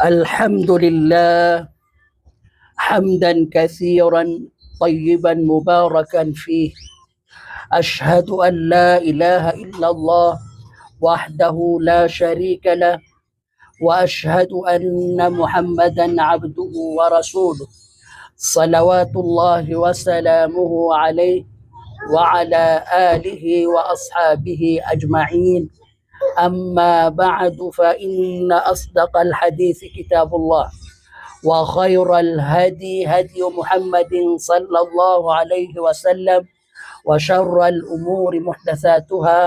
الحمد لله حمدا كثيرا طيبا مباركا فيه. أشهد أن لا إله إلا الله وحده لا شريك له، وأشهد أن محمدا عبده ورسوله، صلوات الله وسلامه عليه وعلى آله وأصحابه أجمعين. أما بعد، فإن أصدق الحديث كتاب الله، وخير الهدي هدي محمد صلى الله عليه وسلم، وشر الأمور محدثاتها،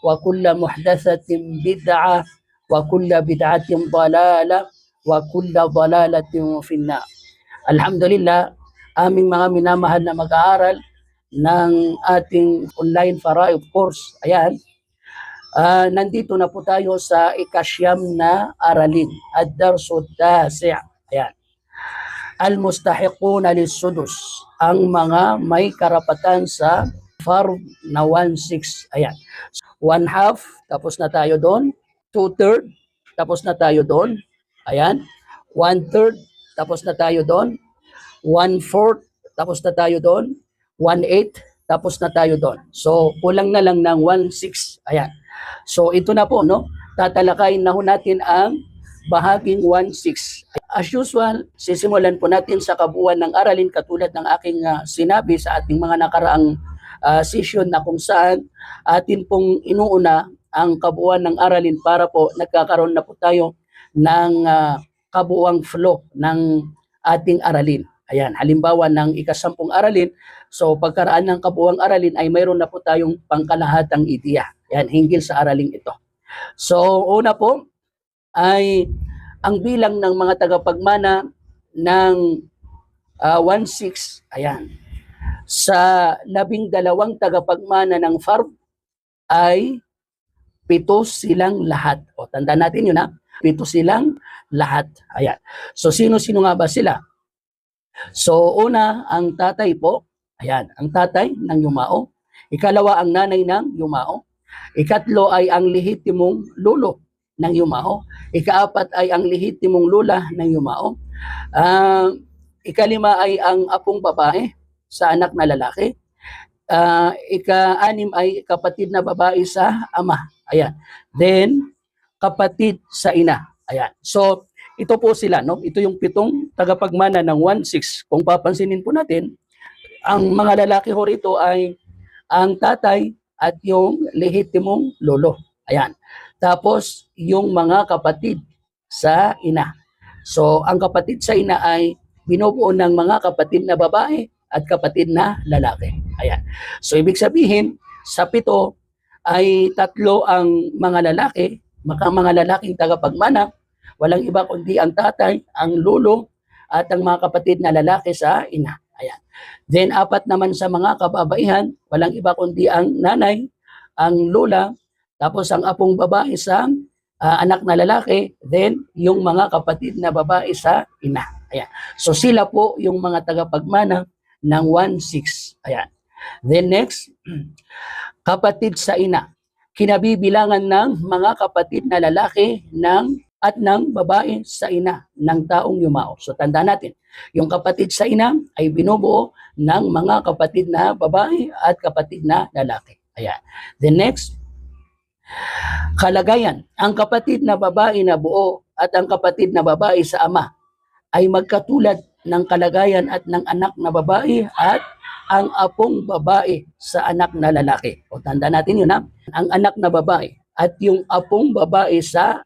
وكل محدثة بدعة، وكل بدعة ضلالة، وكل ضلالة في النار. Alhamdulillah, aming mga minamahal na mag-aaral ng ating online Faraid course. Ayan, nandito na po tayo sa ikasyam na aralin, Ad-Darsu Tasi'. Ayan. Al-mustahiquna lis-sudus, ang mga may karapatan sa fard na 1/6. Ayan. 1/2, tapos na tayo doon. 2/3, tapos na tayo doon. Ayan. 1/3, tapos na tayo doon. 1/4, tapos na tayo doon. 1/8, tapos na tayo doon. So, kulang na lang ng 1/6. Ayan. So, ito na po, no? Tatalakayin na ho natin ang bahaging 1/6. As usual, sisimulan po natin sa kabuuan ng aralin katulad ng aking sinabi sa ating mga nakaraang session na kung saan atin pong inuuna ang kabuuan ng aralin para po nagkakaroon na po tayo ng kabuuang flow ng ating aralin. Ayan, halimbawa ng ikasampung aralin, so pagkaraan ng kabuuang aralin ay mayroon na po tayong pangkalahatang ideya. Ayan, hinggil sa araling ito. So, una po ay ang bilang ng mga tagapagmana ng 1/6, ayan, sa 12 tagapagmana ng fard ay 7 silang lahat. O, tandaan natin yun, ha? 7 silang lahat. Ayan. So, sino-sino nga ba sila? So, una, ang tatay po. Ayan, ang tatay ng yumao. Ikalawa, ang nanay ng yumao. Ikatlo ay ang lehitimong lolo ng yumao. Ikaapat ay ang lehitimong lula ng yumao. Ikalima ay ang apong babae sa anak na lalaki. Ika-anim ay kapatid na babae sa ama. Ayan. Then, kapatid sa ina. Ayan. So, ito po sila, no? Ito yung 7 tagapagmana ng 1/6. Kung papansinin po natin, ang mga lalaki ho rito ay ang tatay at yung lehitimong lolo. Ayan. Tapos, yung mga kapatid sa ina. So, ang kapatid sa ina ay binubuo ng mga kapatid na babae at kapatid na lalaki. Ayan. So, ibig sabihin, sa 7 ay 3 ang mga lalaki, mga lalaking tagapagmana, walang iba kundi ang tatay, ang lolo, at ang mga kapatid na lalaki sa ina. Ayan. Then, 4 naman sa mga kababaihan, walang iba kundi ang nanay, ang lola, tapos ang apong babae sa anak na lalaki, then yung mga kapatid na babae sa ina. Ayan. So, sila po yung mga tagapagmana ng 1/6. Ayan. Then next, kapatid sa ina. Kinabibilangan ng mga kapatid na lalaki at ng babae sa ina ng taong yumao. So, tandaan natin, yung kapatid sa ina ay binubuo ng mga kapatid na babae at kapatid na lalaki. Ayan. Then next, kalagayan. Ang kapatid na babae na buo at ang kapatid na babae sa ama ay magkatulad ng kalagayan at ng anak na babae at ang apong babae sa anak na lalaki. O, tandaan natin yun, ha? Ang anak na babae at yung apong babae sa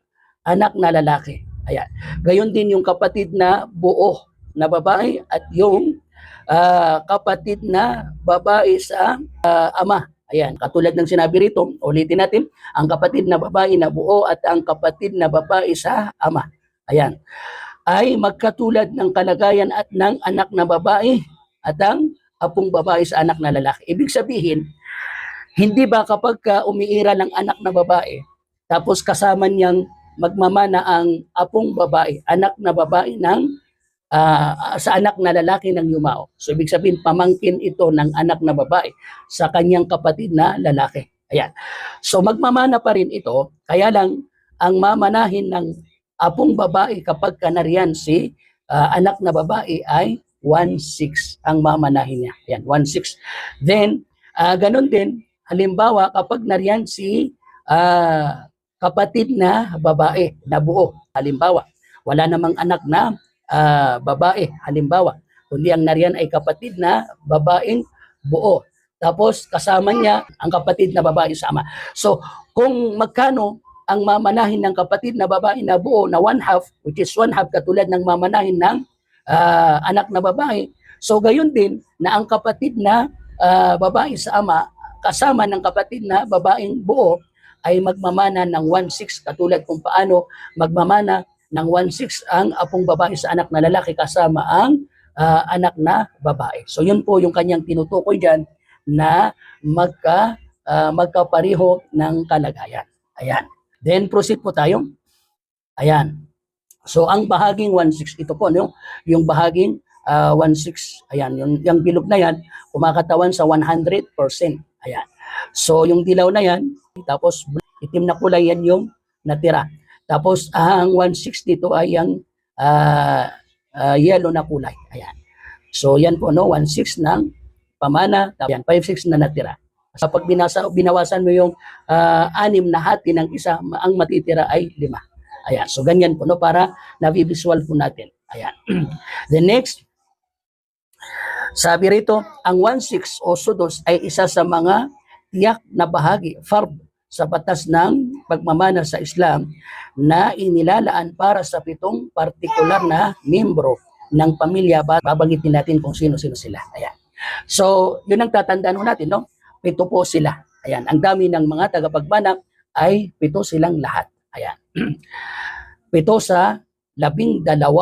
anak na lalaki. Ayan. Gayon din yung kapatid na buo na babae at yung kapatid na babae sa ama. Ayan, katulad ng sinabi rito, ulitin natin, ang kapatid na babae na buo at ang kapatid na babae sa ama. Ayan, ay magkatulad ng kalagayan at ng anak na babae at ang apong babae sa anak na lalaki. Ibig sabihin, hindi ba kapag umiira ng anak na babae, tapos kasama niyang magmamana ang apong babae, anak na babae ng sa anak na lalaki ng yumao. So, ibig sabihin, pamangkin ito ng anak na babae sa kanyang kapatid na lalaki. Ayan. So, magmamana pa rin ito, kaya lang, ang mamanahin ng apong babae kapag kanariyan si anak na babae ay 1/6 ang mamanahin niya. Yan, 1/6. Then, ganun din, halimbawa kapag nariyan si kapatid na babae na buo, halimbawa, wala namang anak na babae, halimbawa, kundi ang nariyan ay kapatid na babaeng buo. Tapos kasama niya ang kapatid na babae sa ama. So, kung magkano ang mamanahin ng kapatid na babae na buo na 1/2, which is 1/2 katulad ng mamanahin ng anak na babae. So gayon din na ang kapatid na babae sa ama kasama ng kapatid na babaeng buo ay magmamana ng 1/6 katulad kung paano magmamana ng 1/6 ang apong babae sa anak na lalaki kasama ang anak na babae. So yun po yung kanyang tinutukoy diyan na magkapareho ng kalagayan. Ayan. Then proceed po tayo. Ayan. So ang bahaging 1/6 ito po no, yung bahaging 1/6. Ayan, yung bilog na yan kumakatawan sa 100%. Ayan. So yung dilaw na yan, tapos itim na kulay yan yung natira. Tapos ang 1/6 dito ay yung yellow na kulay. Ayan. So yan po no, 1/6 ng pamana, yan 5/6 na natira. Kapag binawasan mo yung 6 na hati ng isa, ang matitira ay 5. Ayan, so ganyan po no, para na-visual po natin. Ayan. The next, sabi rito, ang 1/6 o sudos ay isa sa mga tiyak na bahagi, fard, sa batas ng pagmamana sa Islam na inilalaan para sa 7 partikular na membro ng pamilya. Babanggitin natin kung sino-sino sila. Ayan. So, yun ang tatandaan natin, no? 7 po sila. Ayan, ang dami ng mga tagapagmana ay 7 silang lahat. Ayan. 7 sa 12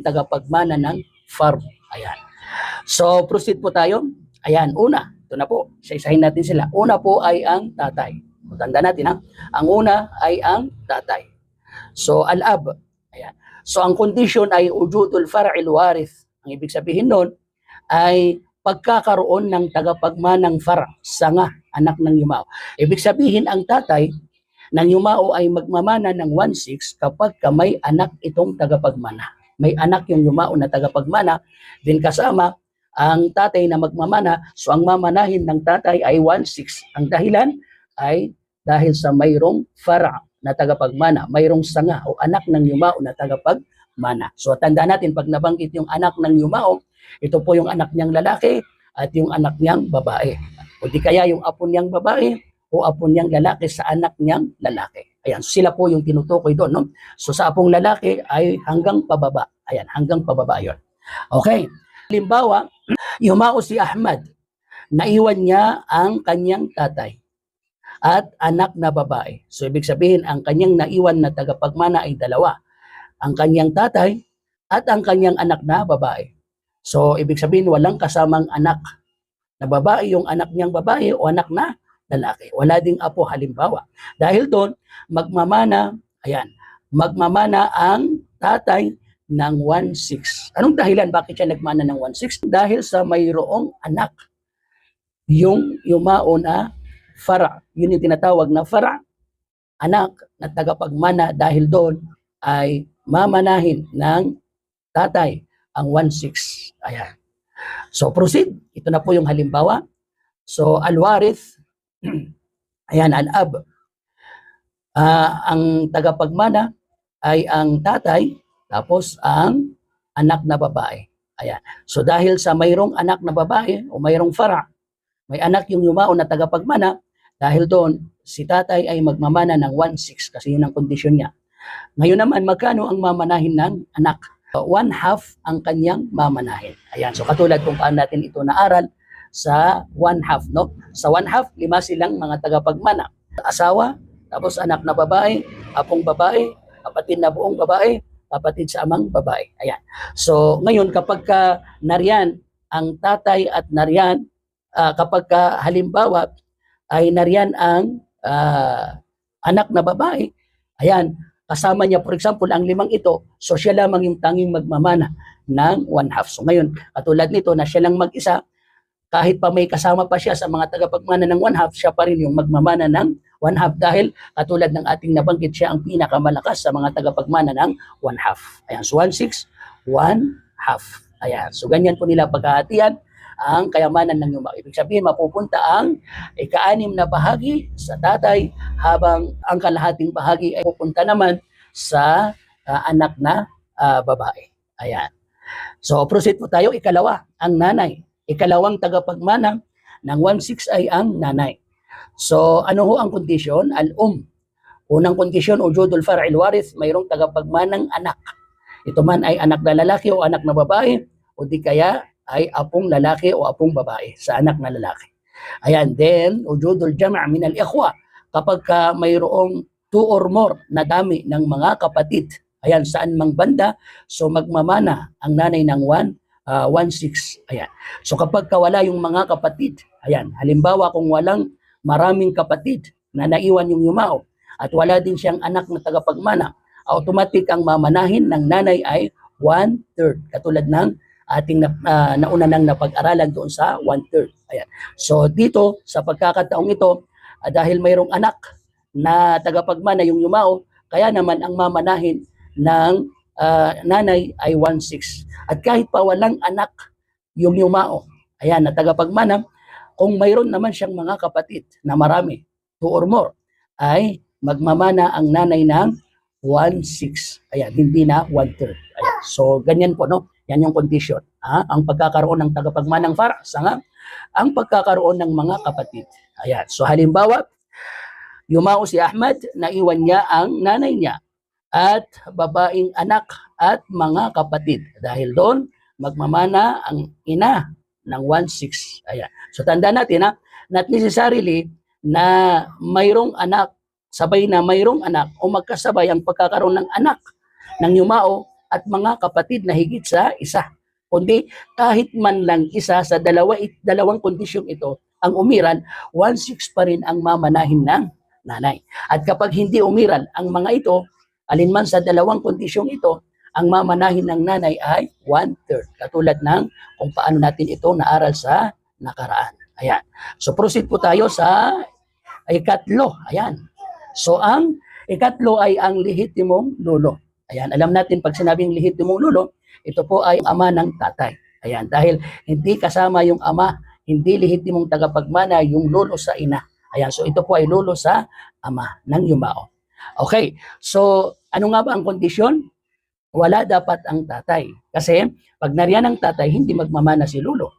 tagapagmana ng fard. Ayan. So, proceed po tayo. Ayan, una, ito na po. Isa-isahin natin sila. Una po ay ang tatay. Tanda natin ha. Ang una ay ang tatay. So, al-ab. Ayan. So, ang condition ay ujudul far'il warith. Ang ibig sabihin nun ay pagkakaroon ng tagapagmanang far, sanga, anak ng yumao. Ibig sabihin, ang tatay ng yumao ay magmamana ng 1/6 kapag may anak itong tagapagmana. May anak yung yumao na tagapagmana, din kasama ang tatay na magmamana, so ang mamanahin ng tatay ay 1/6. Ang dahilan ay dahil sa mayroong fara na tagapagmana, mayroong sanga o anak ng yumao na tagapagmana. So tanda natin, pag nabanggit yung anak ng yumao, ito po yung anak niyang lalaki at yung anak niyang babae. O di kaya yung apo niyang babae o apo niyang lalaki sa anak niyang lalaki. Ayan, sila po yung tinutukoy doon. No? So sa apong lalaki ay hanggang pababa. Ayan, hanggang pababa yun. Okay. Halimbawa, yumao si Ahmad. Naiwan niya ang kanyang tatay at anak na babae. So ibig sabihin, ang kanyang naiwan na tagapagmana ay 2. Ang kanyang tatay at ang kanyang anak na babae. So, ibig sabihin, walang kasamang anak na babae, yung anak niyang babae o anak na lalaki. Wala ding apo, halimbawa. Dahil doon, magmamana ang tatay ng 1/6. Anong dahilan? Bakit siya nagmana ng 1/6? Dahil sa mayroong anak. Yung yumao na fara. Yun yung tinatawag na fara. Anak na tagapagmana dahil doon ay mamanahin ng tatay ang 1/6. Ayan. So, proceed. Ito na po yung halimbawa. So, al-warith, ayan, al-ab. Ang tagapagmana ay ang tatay, tapos ang anak na babae. Ayan. So, dahil sa mayroong anak na babae o mayroong fara, may anak yung yumao na tagapagmana, dahil doon, si tatay ay magmamana ng 1/6 kasi yun ang kondisyon niya. Ngayon naman, magkano ang mamanahin ng anak? 1/2 ang kanyang mamanahin. Ayan, so katulad kung paano natin ito naaral sa 1/2, no? Sa 1/2, 5 silang mga tagapagmana. Asawa, tapos anak na babae, apong babae, kapatid na buong babae, kapatid sa amang babae. Ayan. So ngayon, kapag nariyan ang tatay at nariyan, kapag halimbawa ay nariyan ang anak na babae, ayan, kasama niya, for example, ang 5 ito, so siya lamang yung tanging magmamana ng 1/2. So ngayon, katulad nito na siya lang mag-isa, kahit pa may kasama pa siya sa mga tagapagmana ng 1/2, siya pa rin yung magmamana ng 1/2 dahil katulad ng ating nabanggit, siya ang pinakamalakas sa mga tagapagmana ng 1/2. Ayan, so 1/6, 1/2. Ayan, so ganyan po nila pagkahatian ang kayamanan ng yumao. Ibig sabihin, mapupunta ang ika-6 na bahagi sa tatay, habang ang kalahating bahagi ay pupunta naman sa anak na babae. Ayan. So, proceed po tayo. Ikalawa, ang nanay. Ikalawang tagapagmana ng 1/6 ay ang nanay. So, ano ho ang kondisyon? Unang kondisyon, wujudul far'il warith, mayroong tagapagmanang anak. Ito man ay anak na lalaki o anak na babae, o di kaya ay apong lalaki o apong babae sa anak na lalaki. Ayan, then, wujudul jama' min al-ikhwa, kapag mayroong 2 or more na dami ng mga kapatid, ayan, saan mang banda, so magmamana ang nanay ng 1/6. Ayan. So kapag wala yung mga kapatid, ayan, halimbawa kung walang maraming kapatid na naiwan yung yumao at wala din siyang anak na tagapagmana, automatic ang mamanahin ng nanay ay 1/3. Katulad ng ating nauna nang napag-aralan doon sa 1/3. Ayan. So dito, sa pagkakataong ito, dahil mayroong anak na tagapagmana yung yumao, kaya naman ang mamanahin ng nanay ay 1/6. At kahit pa walang anak yung yumao, ayan, na tagapagmana, kung mayroon naman siyang mga kapatid na marami, 2 or more, ay magmamana ang nanay ng 1/6. Ayan, hindi na 1/3. Ayan. So, ganyan po, no? Yan yung condition. Ang pagkakaroon ng tagapagmanang fara, ang pagkakaroon ng mga kapatid. Ayan. So, halimbawa, yumao si Ahmad, naiwan niya ang nanay niya at babaeng anak at mga kapatid. Dahil doon, magmamana ang ina ng 1/6. Ayan. So, tanda natin, not necessarily na mayroong anak, sabay na mayroong anak o magkasabay ang pagkakaroon ng anak ng yumao at mga kapatid na higit sa isa. Kundi kahit man lang isa sa dalawang kondisyong ito ang umiral, 1/6 pa rin ang mamanahin ng nanay. At kapag hindi umiral ang mga ito, alinman sa dalawang kondisyong ito, ang mamanahin ng nanay ay 1/3. Katulad ng kung paano natin ito naaral sa nakaraan. Ayan. So proceed po tayo sa ikatlo. Ayan. So ang ikatlo ay ang lehitimong lolo. Ayan, alam natin pag sinabing lehitimong lolo, ito po ay ama ng tatay. Ayan, dahil hindi kasama yung ama, hindi lehitimong tagapagmana yung lolo sa ina. Ayan, so ito po ay lolo sa ama ng yumao. Okay, so ano nga ba ang kondisyon? Wala dapat ang tatay. Kasi pag nariyan ang tatay, hindi magmamana si lolo.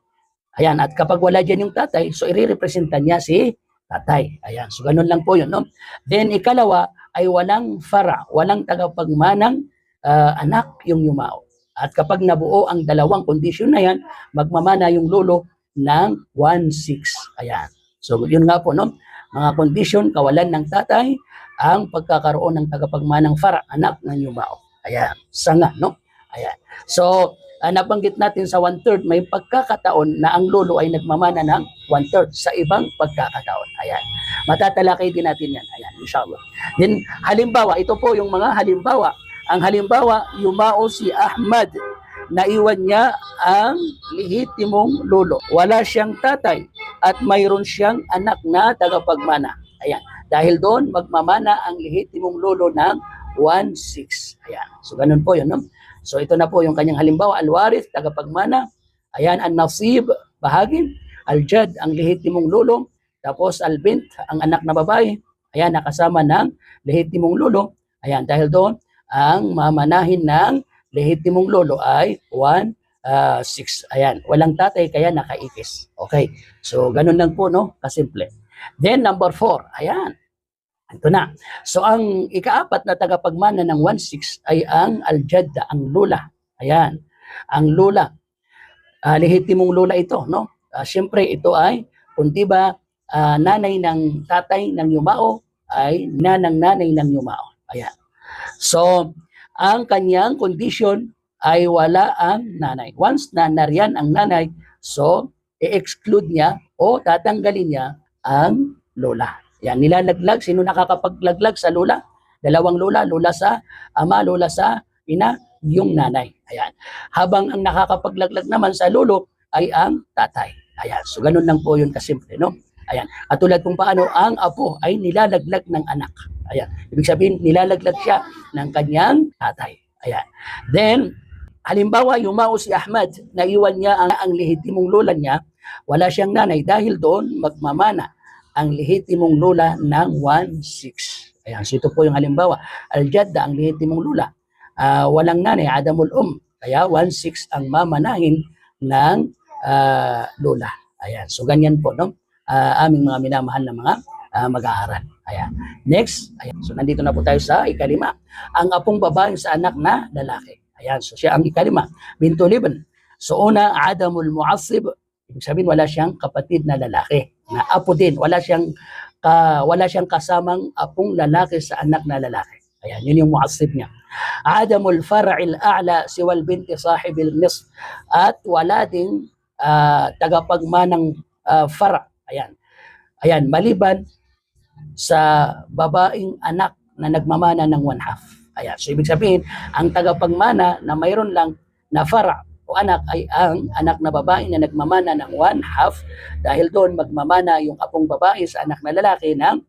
Ayan, at kapag wala dyan yung tatay, so irerepresenta niya si tatay. Ayan, so ganun lang po yun, no? Then ikalawa ay walang fara, walang tagapagmanang anak yung yumao. At kapag nabuo ang dalawang kondisyon na yan, magmamana yung lolo ng 1/6. Ayan. So yun nga po, no? Mga kondisyon, kawalan ng tatay, ang pagkakaroon ng tagapagmanang fara, anak ng yumao. Ayan, sanga, no? Ayan. So, nabanggit natin sa 1/3, may pagkakataon na ang lolo ay nagmamana ng 1/3 sa ibang pagkakataon. Ayan. Matatalakay din natin yan. Ayan, inshallah. Then, halimbawa, ito po yung mga halimbawa. Ang halimbawa, yumao si Ahmad. Naiwan niya ang lehitimong lolo. Wala siyang tatay at mayroon siyang anak na tagapagmana. Ayan. Dahil doon, magmamana ang lehitimong lolo ng 1/6. Ayan. So, ganun po yun, no? So, ito na po yung kanyang halimbawa. Al-warith, tagapagmana. Ayan, an-nasib, bahagi. Al-jad, ang lehitimong lolo. Tapos, al-bint, ang anak na babae. Ayan, nakasama ng lehitimong lolo. Ayan, dahil doon, ang mamanahin ng lehitimong lolo ay 1/6. Ayan, walang tatay, kaya nakaikis. Okay, so ganun lang po, no? Kasimple. Then, number 4. Ayan. Ito na. So, ang ikaapat na tagapagmana ng 1/6 ay ang al-jadda, ang lula. Ayan. Ang lula. Lehitimong lula ito, no? Siyempre, ito ay, kung di ba, nanay ng tatay ng yumao ay nanay ng yumao. Ayan. So, ang kanyang condition ay wala ang nanay. Once na nariyan ang nanay, so, i-exclude niya o tatanggalin niya ang lola. Yan, nilalaglag. Sino nakakapaglaglag sa lola? Dalawang lola. Lola sa ama, lola sa ina, yung nanay. Ayan. Habang ang nakakapaglaglag naman sa lolo ay ang tatay. Ayan. So, ganun lang po yun kasimple, no? Ayan. At tulad kung paano ang apo ay nilalaglag ng anak. Ayan. Ibig sabihin, nilalaglag siya ng kanyang tatay. Ayan. Then, halimbawa, yumao si Ahmad, naiwan niya ang lehitimong lola niya, wala siyang nanay dahil doon magmamana ang lehitimong lola ng 1/6. Ayan, so ito po yung halimbawa. Al-Jadda, ang lehitimong lola. Walang nanay, Adamul Kaya 1/6 ang mamanahin ng lola. Ayan, so ganyan po, no? Aming mga minamahal na mga mag-aaral. Ayan. Next, ayan. So nandito na po tayo sa ikalima. Ang apong babae sa anak na lalaki. Ayan, so siya ang ikalima. Bintu Liban. So una, Adamul Mu'assib. Ibig sabihin, wala siyang kapatid na lalaki. Na apo din, wala siyang kasamang apong lalaki sa anak na lalaki. Ayan, yun yung mu'assib niya. Adamul fara'il a'la siwal binti sahibil nisf. At wala ding tagapagmanang fara. Ayan. Ayan, maliban sa babaeng anak na nagmamana ng 1/2. Ayan, so ibig sabihin, ang tagapagmana na mayroon lang na fara o anak ay ang anak na babae na nagmamana ng 1/2 dahil doon magmamana yung apong babae sa anak na lalaki ng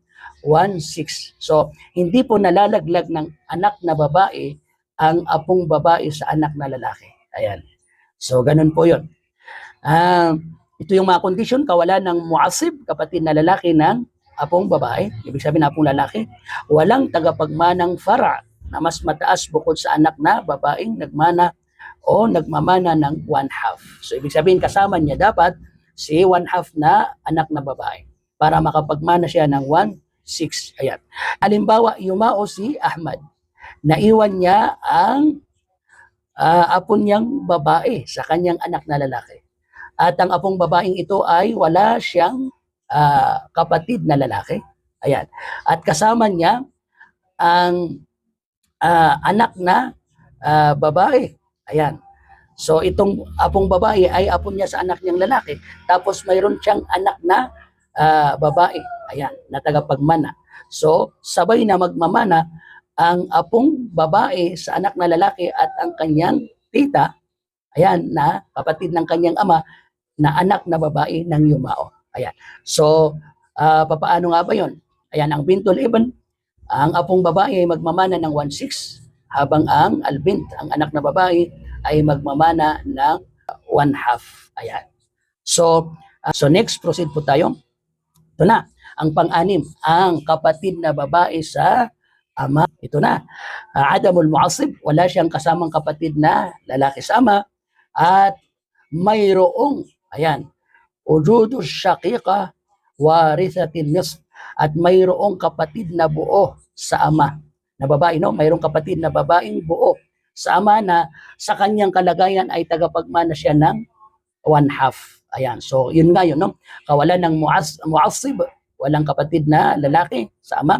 1/6. So, hindi po nalalaglag ng anak na babae ang apong babae sa anak na lalaki. Ayan. So, ganun po yun. Ito yung mga kondisyon, kawalan ng muasib, kapatid na lalaki ng apong babae, ibig sabihin apong lalaki, walang tagapagmanang fara na mas mataas bukod sa anak na babaeng nagmana o nagmamana ng 1/2. So, ibig sabihin, kasama niya dapat si 1/2 na anak na babae para makapagmana siya ng 1/6. Ayan. Halimbawa, yumao si Ahmad. Naiwan niya ang apo niyang babae sa kanyang anak na lalaki. At ang apong babaeng ito ay wala siyang kapatid na lalaki. Ayan. At kasama niya ang anak na babae. Ayan. So itong apong babae ay apo niya sa anak niyang lalaki. Tapos mayroon siyang anak na babae. Ayan, na tagapagmana. So sabay na magmamana ang apong babae sa anak na lalaki at ang kanyang tita, ayan, na kapatid ng kanyang ama, na anak na babae ng yumao. Ayan. So, papaano nga ba yun? Ayan, ang bintul ibn, ang apong babae ay magmamana ng 1/6, habang ang albint, ang anak na babae, ay magmamana ng 1/2. Ayan. So next, proceed po tayo. Ito na, ang pang-anim, ang kapatid na babae sa ama. Ito na, Adamul Mu'assib, wala siyang kasamang kapatid na lalaki sa ama, at mayroong, ayan, ujudu syaqiqa warithatin nisf, at mayroong kapatid na buo sa ama na babae, no? Mayroong kapatid na babaeng buo sa ama na sa kanyang kalagayan ay tagapagmana siya ng 1/2. Ayan, so yun nga yun, no? Kawalan ng mu'assib, walang kapatid na lalaki sa ama.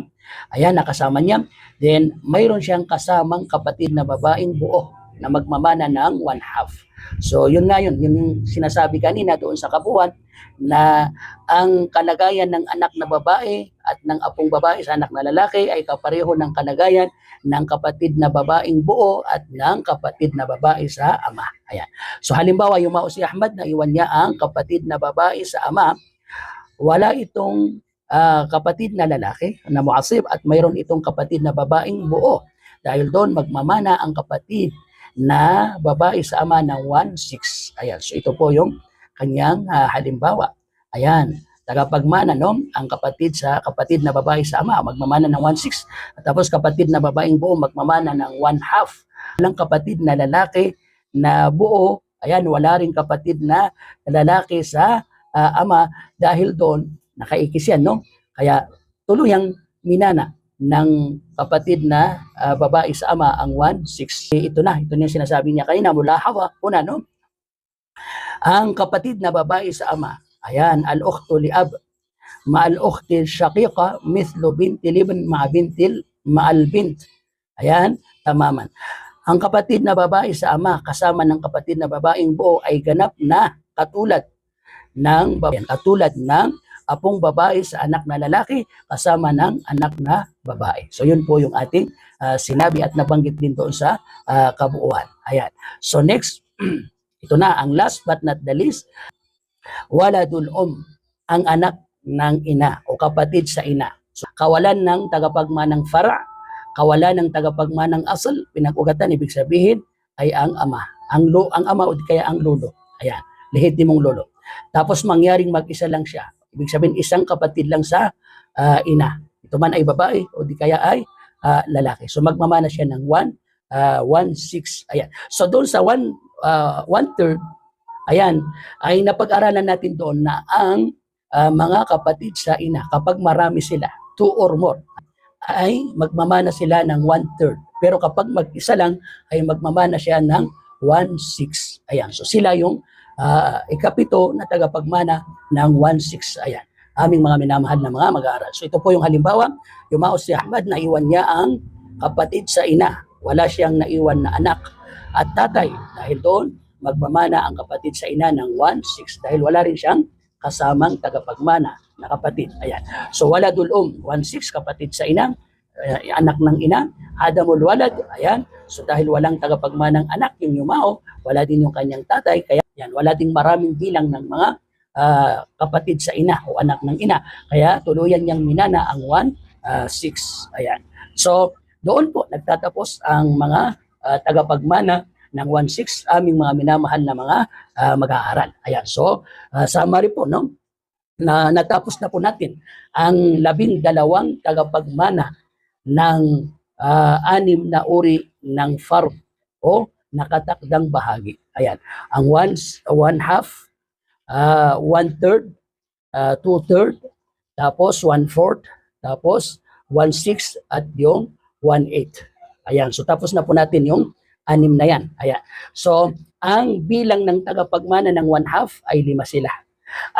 Ayan, nakasama niya. Then, mayroon siyang kasamang kapatid na babaeng buo na magmamana ng 1/2. So, yun nga yun, yung sinasabi kanina doon sa kabuuan na ang kalagayan ng anak na babae at ng apong babae sa anak na lalaki ay kapareho ng kalagayan ng kapatid na babaeng buo at ng kapatid na babae sa ama. Ayan. So, halimbawa, yumao si Ahmad na iwan niya ang kapatid na babae sa ama, wala itong kapatid na lalaki na muasib at mayroon itong kapatid na babaeng buo. Dahil doon magmamana ang kapatid na babae sa ama ng 1/6. Ayan, so ito po yung kanyang halimbawa. Ayan, tagapagmana, no? Ang kapatid na babae sa ama magmamana ng 1/6. At tapos kapatid na babaeng buo magmamana ng 1/2. Walang kapatid na lalaki na buo. Ayan, wala ring kapatid na lalaki sa ama dahil doon nakaikis yan, no? Kaya tuluyang minana ng kapatid na babae sa ama ang 1/6. Ito na yung sinasabi niya kanina mula Hawa, una, no? Ang kapatid na babae sa ama, ayan, al-ukhtu li ab ma'al ukhti syaqiqa mithlu binti libn ma'al bint. Ayan, tamaman. Ang kapatid na babae sa ama kasama ng kapatid na babaeng buo ay ganap na katulad ng apong babae sa anak na lalaki kasama ng anak na babae. So yun po yung ating sinabi at nabanggit din doon sa kabuuan. Ayan. So next, ito na ang last but not the least, waladul ang anak ng ina o kapatid sa ina. So, kawalan ng tagapagmanang fara, kawalan ng tagapagmanang asal, pinag-ugatan, ibig sabihin ay ang ama. Ang ama o di kaya ang lolo. Ayan, lehitimong lolo. Tapos mangyaring mag-isa lang siya. Ibig sabihin isang kapatid lang sa ina. Ito man ay babae o di kaya ay lalaki. So magmamana siya ng 1/6. Ayan. So doon sa 1/3, ayan, ay napag-aralan natin doon na ang mga kapatid sa ina, kapag marami sila, 2 or more, ay magmamana sila ng 1/3. Pero kapag mag-isa lang, ay magmamana siya ng 1/6. Ayan. So sila yung ikapito na tagapagmana ng 1/6. Ayan. Aming mga minamahal na mga mag-aaral. So ito po yung halimbawa, yumaos si Ahmad, naiwan niya ang kapatid sa ina. Wala siyang naiwan na anak at tatay. Dahil doon, magmamana ang kapatid sa ina ng 1/6 dahil wala rin siyang kasamang tagapagmana na kapatid. Ayan. So wala dulom, 1/6 kapatid sa ina, anak ng ina, adamul walad. Ayan. So dahil walang tagapagmanang anak yung yumao, wala din yung kanyang tatay, kaya yan, wala ding maraming bilang ng mga kapatid sa ina o anak ng ina. Kaya tuluyan niyang minana ang 1/6. Ayan. So doon po nagtatapos ang mga tagapagmana ng 1/6, aming mga minamahal na mga mag-aaral. Ayan. So summary po, no? Na natapos na po natin ang 12 tagapagmana ng 6 na uri ng fard o nakatakdang bahagi. Ayan. Ang 1/2, 1/3, 2/3, tapos 1/4, tapos 1/6 at yung 1/8. Ayan. So tapos na po natin yung 6 na yan. Ayan. So ang bilang ng tagapagmana ng 1/2 ay 5 sila.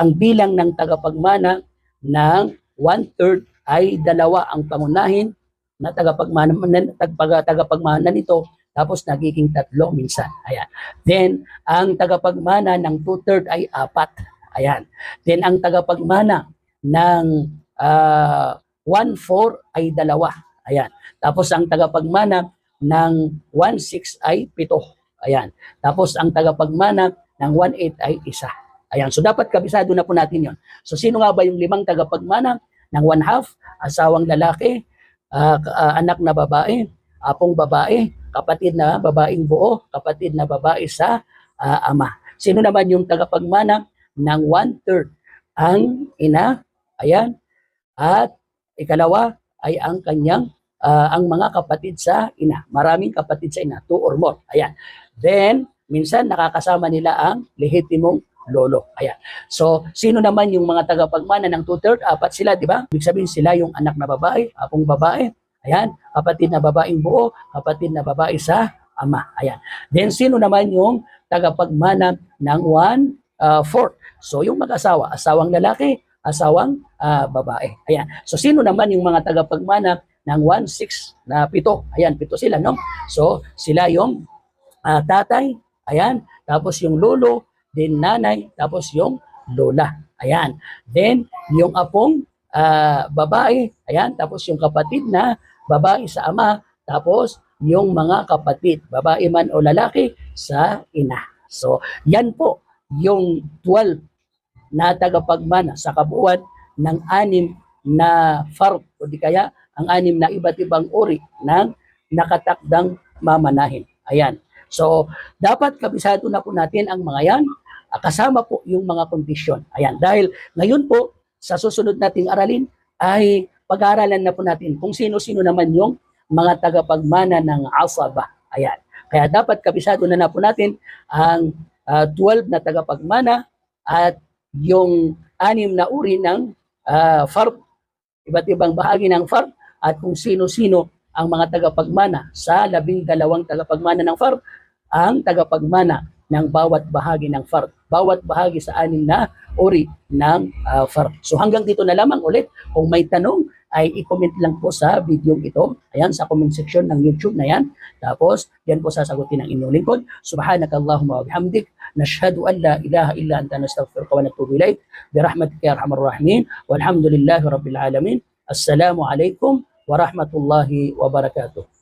Ang bilang ng tagapagmana ng 1/3 ay 2 ang pangunahin na tagapagmana nito, tapos nagiging 3 minsan. Ayan. Then, ang tagapagmana ng 2/3 ay 4. Ayan. Then, ang tagapagmana ng 1/4 ay 2. Ayan. Tapos, ang tagapagmana ng 1/6 ay 7. Ayan. Tapos, ang tagapagmana ng 1/8 ay 1. Ayan. So, dapat kabisado na po natin yon. So, sino nga ba yung 5 tagapagmana ng 1/2? Asawang lalaki, anak na babae, apong babae, kapatid na babaeng buo, kapatid na babae sa ama. Sino naman yung tagapagmana ng 1/3? Ang ina, ayan, at ikalawa ay ang kanyang ang mga kapatid sa ina. Maraming kapatid sa ina, 2 or more. Ayan. Then, minsan nakakasama nila ang lehitimong lolo. Ayan. So, sino naman yung mga tagapagmana ng 2/3? 4 sila, di ba? Ibig sabihin sila yung anak na babae, apong babae, ayan, kapatid na babaeng buo, kapatid na babae sa ama. Ayan. Then, sino naman yung tagapagmana ng 1/4? So, yung mag-asawa, asawang lalaki, asawang babae. Ayan. So, sino naman yung mga tagapagmana ng 1/6 na 7? Ayan, 7 sila, no? So, sila yung tatay, ayan, tapos yung lolo, then nanay, tapos yung lola. Ayan. Then, yung apong babae, ayan, tapos yung kapatid na babae sa ama, tapos yung mga kapatid, babae man o lalaki, sa ina. So, yan po yung 12 na tagapagmana sa kabuuan ng 6 na fard o di kaya ang 6 na iba't ibang uri ng nakatakdang mamanahin. Ayan. So, dapat kabisado na po natin ang mga yan, kasama po yung mga kondisyon. Ayan, dahil ngayon po, sa susunod nating aralin, ay pag-aaralan na po natin kung sino-sino naman yung mga tagapagmana ng asaba. Ayan. Kaya dapat kabisado na po natin ang 12 na tagapagmana at yung 6 na uri ng fard, iba't ibang bahagi ng fard, at kung sino-sino ang mga tagapagmana sa 12 tagapagmana ng fard, ang tagapagmana ng bawat bahagi ng fard. Bawat bahagi sa 6 na uri ng fard. So hanggang dito na lamang ulit. Kung may tanong, ay i-comment lang po sa video ito. Ayan, sa comment section ng YouTube na yan. Tapos, yan po sasagutin ng inyong lingkod. Subhanakallahumma wa bihamdik. Nashhadu an la ilaha illa anta nastaghfiruka wa natubu ilayk. Birahmatika ya arhamar rahimin. Walhamdulillahi rabbil alamin. Assalamu alaikum warahmatullahi wabarakatuh.